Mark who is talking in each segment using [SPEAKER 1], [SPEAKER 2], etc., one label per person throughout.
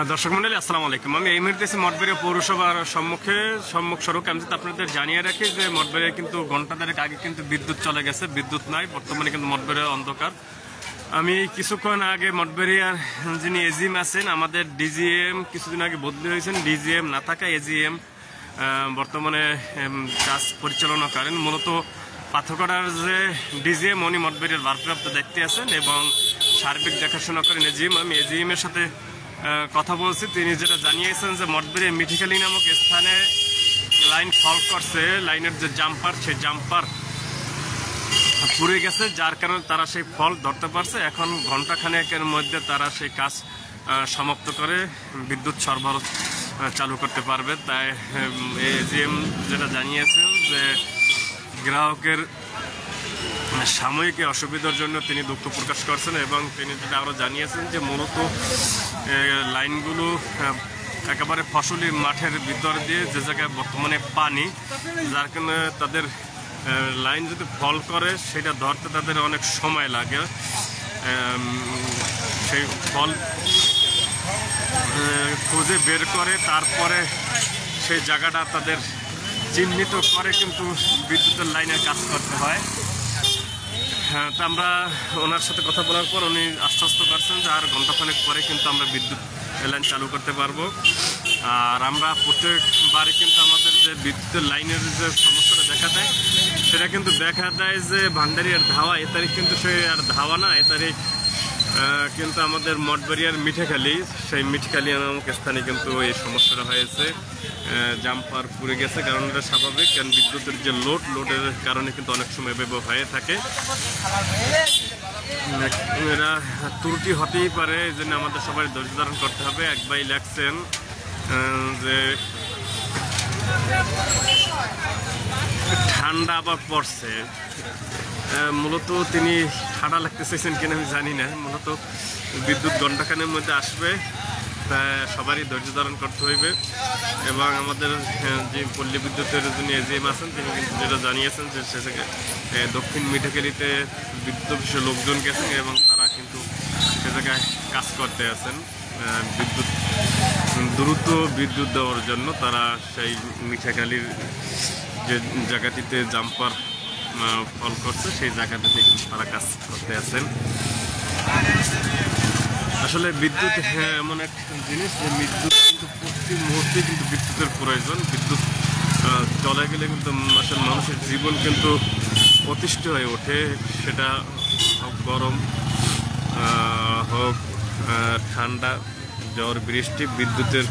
[SPEAKER 1] দর্শক মন্ডলী আসসালামু আলাইকুম। আমি এই মুহূর্তে মঠবাড়িয়া পৌরসভার সম্মুখ সড়ক। আমি যদি আপনাদের জানিয়ে রাখি যে মঠবাড়িয়া কিন্তু ঘন্টা দেড়েক আগে কিন্তু বিদ্যুৎ চলে গেছে, বিদ্যুৎ নাই বর্তমানে, কিন্তু মঠবাড়িয়া অন্ধকার। আমি কিছুক্ষণ আগে মঠবাড়িয়ার যিনি এজিএম আছেন, আমাদের ডিজিএম কিছুদিন আগে বদলি হয়েছেন, ডিজিএম না থাকা এজিএম বর্তমানে কাজ পরিচালনা করেন। মূলত পাথরঘাটার যে ডিজিএম উনি মঠবাড়িয়ার ভারপ্রাপ্ত দায়িত্বে আছেন এবং সার্বিক দেখাশোনা করেন এজিএম। আমি এজিএমের সাথে কথা বলছি, তিনি যেটা জানিয়েছেন যে মঠবাড়িয়া মিঠিখালী নামক স্থানে লাইন ফল্ট করছে, লাইনের যে জাম্পার সেই জাম্পার পুড়ে গেছে, যার কারণে তারা সেই ফল্ট ধরতে পারছে। এখন ঘন্টাখানেকের মধ্যে তারা সেই কাজ সমাপ্ত করে বিদ্যুৎ সরবরাহ চালু করতে পারবে। তাই এজিএম যেটা জানিয়েছেন যে গ্রাহকের সাময়িক অসুবিধার জন্য তিনি দুঃখ প্রকাশ করছেন এবং তিনি যেটা আরও জানিয়েছেন যে মূলত লাইনগুলো একেবারে ফসলি মাঠের ভিতর দিয়ে যে জায়গায় বর্তমানে পানি, যার কারণে তাদের লাইন যদি ফল করে সেটা ধরতে তাদের অনেক সময় লাগে। সেই ফল খুঁজে বের করে তারপরে সেই জায়গাটা তাদের চিহ্নিত করে কিন্তু বিদ্যুতের লাইনের কাজ করতে হয়। হ্যাঁ, তো আমরা ওনার সাথে কথা বলার পর উনি আশ্বস্ত করছেন যে আর ঘন্টাখানেক পরে কিন্তু আমরা বিদ্যুৎ লাইন চালু করতে পারবো। আর আমরা প্রত্যেকবারে কিন্তু আমাদের যে বিদ্যুতের লাইনের যে সমস্যাটা দেখা দেয় সেটা কিন্তু দেখা দেয় যে ভান্ডারিয়ার ধাওয়া, এ তারিখ কিন্তু সে আর ধাওয়া না, এ তারিখ কিন্তু আমাদের মঠবাড়িয়ার মিঠিখালী, সেই মিঠিখালী নামক স্থানে কিন্তু এই সমস্যাটা হয়েছে। জাম্পার পুড়ে গেছে, কারণ এটা স্বাভাবিক, কারণ বিদ্যুতের যে লোডের কারণে কিন্তু অনেক সময় ব্যবহার হয়ে থাকে। এরা ত্রুটি হতেই পারে, এই জন্য আমাদের সবাই ধৈর্য ধারণ করতে হবে। এক ভাই লেখছেন যে ঠান্ডা আবার পড়ছে, মূলত তিনি ঠান্ডা লাগতে চাইছেন কিনা আমি জানি না। মূলত বিদ্যুৎ ঘণ্টাখানের মধ্যে আসবে, তা সবারই ধৈর্য ধারণ করতে হইবে। এবং আমাদের যে পল্লী বিদ্যুতের যিনি এজিএম আছেন তিনি কিন্তু যেটা জানিয়েছেন যে সে থেকে দক্ষিণ মিঠিখালীতে বিদ্যুৎ অফিসে লোকজন গেছেন এবং তারা কিন্তু সে জায়গায় কাজ করতে আছেন বিদ্যুৎ দ্রুত বিদ্যুৎ দেওয়ার জন্য। তারা সেই মিঠাখালীর যে জায়গাটিতে জাম্পার ফল করছে সেই জায়গাটাতে কিন্তু তারা কাজ করতে আছেন। আসলে বিদ্যুৎ এমন একটা জিনিস যে বিদ্যুৎ কিন্তু প্রতি মুহূর্তে কিন্তু বিদ্যুতের প্রয়োজন। বিদ্যুৎ চলে গেলে কিন্তু আসলে মানুষের জীবন কিন্তু অতিষ্ঠ হয়ে ওঠে, সেটা হোক গরম হোক ঠান্ডা, ঝড় বৃষ্টি, বিদ্যুতের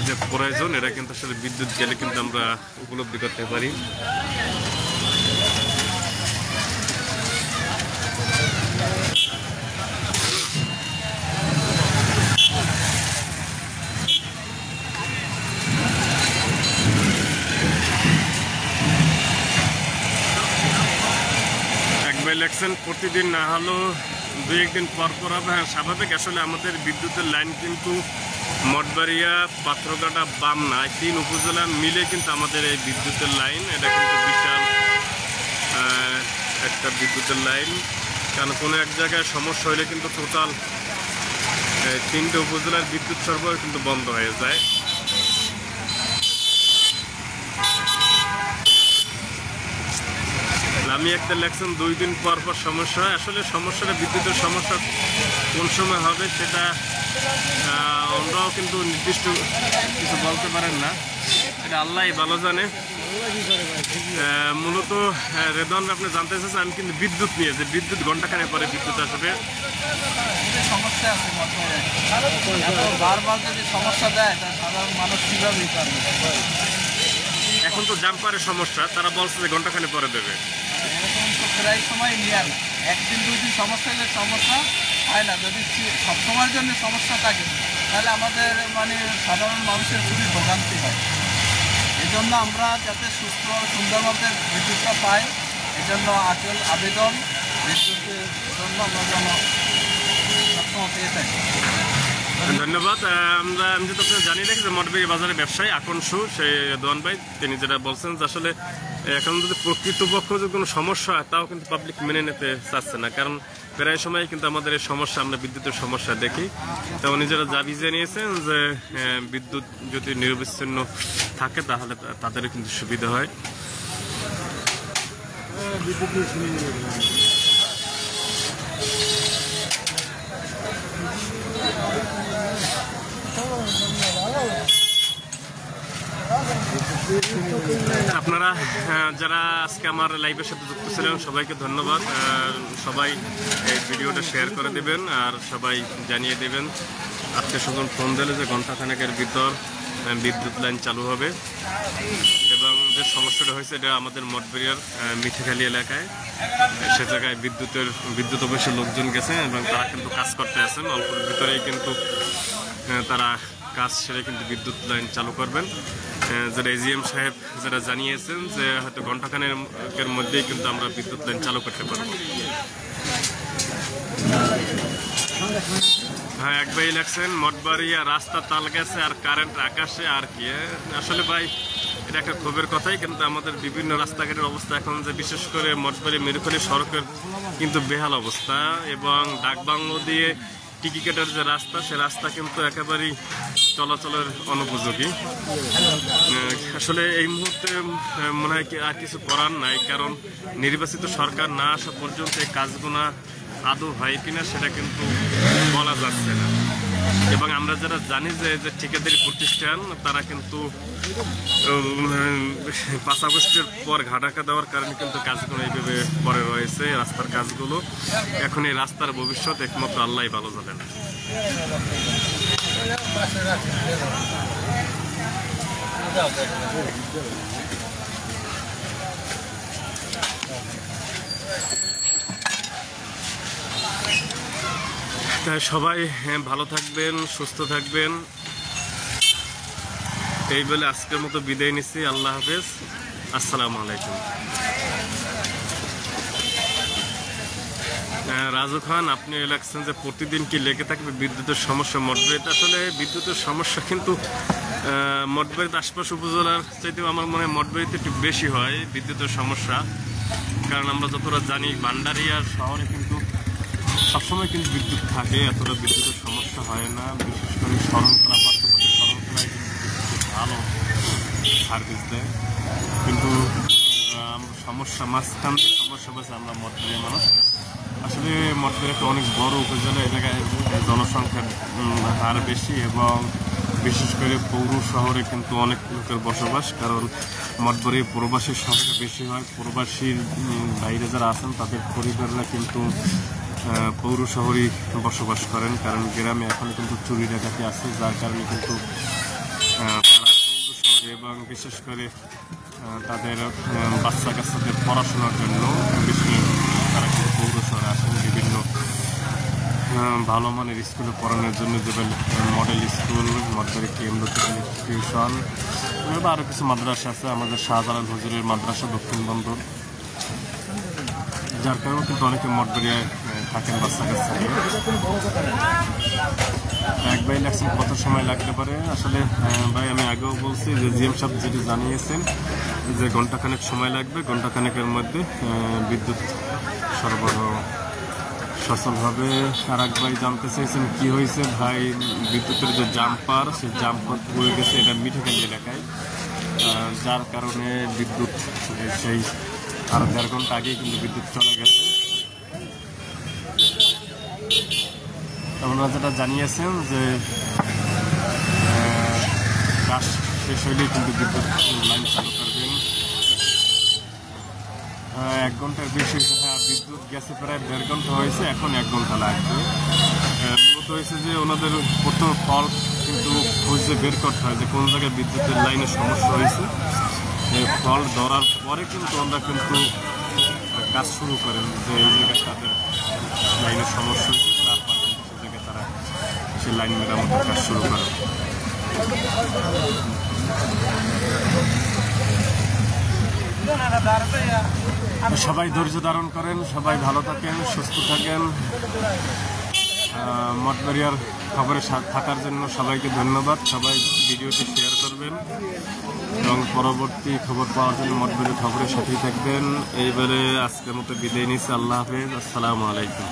[SPEAKER 1] যে প্রয়োজন এটা কিন্তু আসলে বিদ্যুৎ গেলে কিন্তু আমরা উপলব্ধি করতে পারি। ইলেকশন প্রতিদিন না হলেও দুই একদিন পর পর হবে। হ্যাঁ, স্বাভাবিক। আসলে আমাদের বিদ্যুতের লাইন কিন্তু মঠবাড়িয়া, পাথরঘাটা, বামনা 3 উপজেলা মিলে কিন্তু আমাদের এই বিদ্যুতের লাইন। এটা কিন্তু বিশাল একটা বিদ্যুতের লাইন, কারণ কোনো এক জায়গায় সমস্যা হলে কিন্তু টোটাল 3টে উপজেলার বিদ্যুৎ সরবরাহ কিন্তু বন্ধ হয়ে যায়। আমি একটা ইলেকশন 2 দিন পর পর সমস্যা হয়। আসলে সমস্যাটা বিদ্যুতের সমস্যা কোন সময় হবে সেটা আমরাও কিন্তু নির্দিষ্ট কিছু বলতে পারেন না, এটা আল্লাহ ভালো জানে। মূলত রেদন আপনি জানতে চাইছেন আমি কিন্তু বিদ্যুৎ নিয়ে, যে বিদ্যুৎ ঘন্টাখানেক পরে বিদ্যুৎ আসবে।
[SPEAKER 2] সমস্যা আছে বারবার যদি সমস্যা দেয় তা সাধারণ মানুষ কীভাবে পারবে?
[SPEAKER 1] এখন তো জাম্পারের সমস্যা, তারা বলছে যে ঘন্টাখানেক পরে দেবে।
[SPEAKER 2] এরকম তো প্রায় সময় নিয়ে একদিন 2 দিন সমস্যা হলে সমস্যা হয় না। যদি সবসময়ের জন্য সমস্যা থাকে তাহলে আমাদের সাধারণ মানুষের খুবই ভোগান্তি হয়। এই জন্য আমরা যাতে সুস্থ সুন্দরভাবে বিদ্যুৎটা পাই, এই জন্য আকুল আবেদন বিদ্যুতের জন্য আমরা যেন সবসময় পেয়ে থাকি।
[SPEAKER 1] ধন্যবাদ। আমি যেটা আপনার জানিয়ে রাখি যে মঠবাড়িয়া বাজারের ব্যবসায়ী আকনসু সেই দোয়ান ভাই তিনি যেটা বলছেন যে আসলে এখন যদি প্রকৃতপক্ষ যদি কোনো সমস্যা হয় তাও কিন্তু পাবলিক মেনে নিতে চাচ্ছে না, কারণ প্রায় সময় কিন্তু আমাদের এই সমস্যা, আমরা বিদ্যুতের সমস্যা দেখি। তো উনি যারা দাবি জানিয়েছেন যে বিদ্যুৎ যদি নিরবিচ্ছিন্ন থাকে তাহলে তাদেরও কিন্তু সুবিধা হয়। আপনারা যারা আজকে আমার লাইভের সাথে যুক্ত ছিলেন সবাইকে ধন্যবাদ। সবাই এই ভিডিওটা শেয়ার করে দেবেন আর সবাই জানিয়ে দেবেন আত্মীয়স্বজন ফোন দিলে যে ঘণ্টাখানেকের ভিতর বিদ্যুৎ লাইন চালু হবে। এবং যে সমস্যাটা হয়েছে এটা আমাদের মঠবাড়িয়ার মিঠাখালী এলাকায়, সে জায়গায় বিদ্যুৎ অফিসের লোকজন গেছে এবং তারা কিন্তু কাজ করতে আছেন। অল্পের ভিতরেই কিন্তু তারা কাজ সেরে কিন্তু বিদ্যুৎ লাইন চালু করবেন। যারা এজিএম সাহেব যারা জানিয়েছেন যে হয়তো ঘণ্টাখানেকের মধ্যেই কিন্তু আমরা বিদ্যুৎ লাইন চালু করতে পারব। হ্যাঁ, একবারই লাগছেন মঠবাড়িয়া রাস্তা তাল গেছে আর কারেন্ট আকাশে আর কি। আসলে ভাই এটা একটা ক্ষোভের কথাই, কিন্তু আমাদের বিভিন্ন রাস্তাঘাটের অবস্থা এখন যে বিশেষ করে মঠবাড়ি মেরুখালী সড়কের কিন্তু বেহাল অবস্থা, এবং ডাকবাংলো দিয়ে টিকিকেটের যে রাস্তা সে রাস্তা কিন্তু একেবারেই চলাচলের অনুপযোগী। আসলে এই মুহূর্তে মনে হয় আর কিছু করার নাই, কারণ নির্বাচিত সরকার না আসা পর্যন্ত এই কাজগুলো আদৌ হয় কিনা সেটা কিন্তু বলা যাচ্ছে না। এবং আমরা যারা জানি যে ঠিকাদারি প্রতিষ্ঠান তারা কিন্তু 5 আগস্টের পর ঘাটাকা দেওয়ার কারণে কিন্তু কাজগুলো এইভাবে পরে রয়েছে, রাস্তার কাজগুলো। এখন এই রাস্তার ভবিষ্যৎ একমাত্র আল্লাহই ভালো জানেন। তাই সবাই ভালো থাকবেন, সুস্থ থাকবেন, এই বলে আজকের মতো বিদায় নিচ্ছি। আল্লাহ হাফেজ, আসসালামু আলাইকুম। রাজু খান, আপনি লাগছেন যে প্রতিদিন কি লেগে থাকবে বিদ্যুতের সমস্যা মঠবাড়িতে? আসলে বিদ্যুতের সমস্যা কিন্তু মঠবাড়িতে আশপাশ উপজেলার চাইতেও আমার মনে হয় মঠবাড়িতে একটু বেশি হয় বিদ্যুতের সমস্যা। কারণ আমরা যতটা জানি ভান্ডারিয়ার শহরে কিন্তু সবসময় কিন্তু বিদ্যুৎ থাকে, এতটা বিদ্যুতের সমস্যা হয় না। বিশেষ করে শরণখোলা, পার্শ্ববর্তী শরণখোলায় কিন্তু ভালো সার্ভিস দেয়। কিন্তু সমস্যা মাঝখান সমস্যা পেয়েছে আমরা মঠবাড়িয়া মানুষ। আসলে মঠবাড়িয়া একটা অনেক বড় উপজেলা, এই জায়গায় জনসংখ্যার হার বেশি এবং বিশেষ করে পৌর শহরে কিন্তু অনেক লোকের বসবাস। কারণ মঠবাড়িয়া প্রবাসীর সংখ্যা বেশি হয়, প্রবাসীর বাইরে যারা আছেন তাদের পরিবাররা কিন্তু পৌর শহরেই বসবাস করেন। কারণ গ্রামে এখন কিন্তু চুরি ডাকাতি আছে, যার কারণে কিন্তু তারা পৌর শহরে এবং বিশেষ করে তাদের বাচ্চা কাচ্চাদের পড়াশোনার জন্য বেশি তারা কিন্তু পৌর শহরে আসেন। বিভিন্ন ভালো মানের স্কুলে পড়ানোর জন্য, যেমন মডেল স্কুল, মঠবাড়ি কেন্দ্র টিউশন, আরও কিছু মাদ্রাসা আছে। আমাদের শাহজালাল হুজুরের মাদ্রাসা দক্ষিণ বন্দর, যার কারণে কিন্তু অনেকে মঠবাড়িয়ায় থাকেন বাচ্চা কাচ্চা নিয়ে। এক ভাই লাগছেন কত সময় লাগতে পারে? আসলে ভাই আমি আগেও বলছি যে জিএম সাহেব যেটি জানিয়েছেন যে ঘণ্টাখানেক সময় লাগবে, ঘণ্টাখানেকের মধ্যে বিদ্যুৎ সরবরাহ সচল হবে। আর এক ভাই জানতে চাইছেন কি হয়েছে। ভাই বিদ্যুতের যে জাম্পার, সেই জাম্পার পড়ে গেছে এটা মিঠাখালী এলাকায়, যার কারণে বিদ্যুৎ সেই আর 1.5 ঘন্টা আগেই কিন্তু বিদ্যুৎ চলে গেছে। ওনারা যেটা জানিয়েছেন যে কাজ শেষ হইলেই কিন্তু বিদ্যুৎ লাইন চালু করবেন। 1 ঘন্টার বেশি হয়েছে। হ্যাঁ, বিদ্যুৎ গেছে প্রায় 1.5 ঘন্টা হয়েছে, এখন 1 ঘন্টা লাগবে। মূলত হয়েছে যে ওনাদের প্রথম ফল কিন্তু খুঁজে বের করতে হয় যে কোন জায়গায় বিদ্যুতের লাইনের সমস্যা হয়েছে। ফল ধরার পরে কিন্তু আমরা কিন্তু কাজ শুরু করেন যে এই জায়গায় তাদের লাইনের সমস্যা হয়েছে, তারপর কিন্তু সে জায়গায় তারা সেই লাইন মেরামতের কাজ শুরু করেন। সবাই ধৈর্য ধারণ করেন, সবাই ভালো থাকেন, সুস্থ থাকেন। মঠবাড়িয়ার খবরে থাকার জন্য সবাইকে ধন্যবাদ। সবাই ভিডিওটি শেয়ার করবেন এবং পরবর্তী খবর পাওয়ার জন্য মঠবাড়ির খবরের সাথেই থাকবেন। এইবারে আজকের মতো বিদায় নিচ্ছি। আল্লাহ হাফেজ। আসসালামু আলাইকুম।